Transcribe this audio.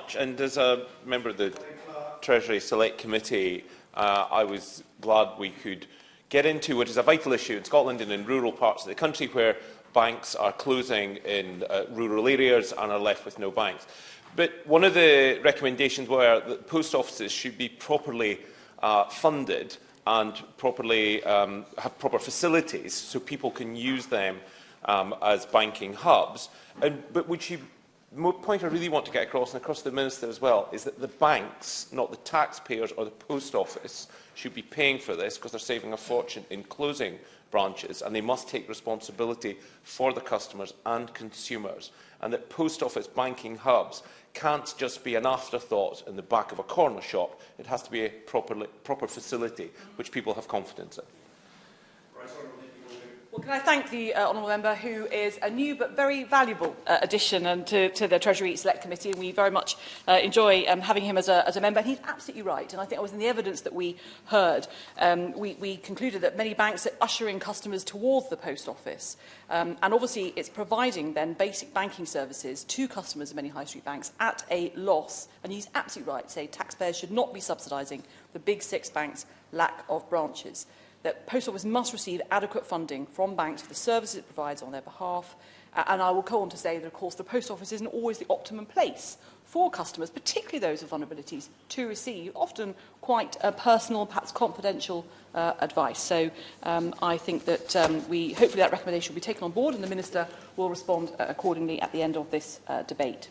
much. And as a member of the Treasury Select Committee, I was glad we could get into what is a vital issue in Scotland and in rural parts of the country where banks are closing in rural areas and are left with no banks. But one of the recommendations were that post offices should be properly funded and properly have proper facilities so people can use them as banking hubs. But the point I really want to get across, and across the Minister as well, is that the banks, not the taxpayers or the post office, should be paying for this because they're saving a fortune in closing branches, and they must take responsibility for the customers and consumers, and that post office banking hubs can't just be an afterthought in the back of a corner shop. It has to be a proper facility which people have confidence in. Well, can I thank the honourable member, who is a new but very valuable addition to the Treasury Select Committee, and we very much enjoy having him as a member. And he's absolutely right, and I think it was in the evidence that we heard. We concluded that many banks are ushering customers towards the post office, and obviously it's providing then basic banking services to customers of many high street banks at a loss. And he's absolutely right to say taxpayers should not be subsidising the big six banks' lack of branches. That Post Office must receive adequate funding from banks for the services it provides on their behalf. And I will go on to say that, of course, the Post Office isn't always the optimum place for customers, particularly those with vulnerabilities, to receive often quite personal, perhaps confidential advice. So I think that hopefully that recommendation will be taken on board, and the Minister will respond accordingly at the end of this debate.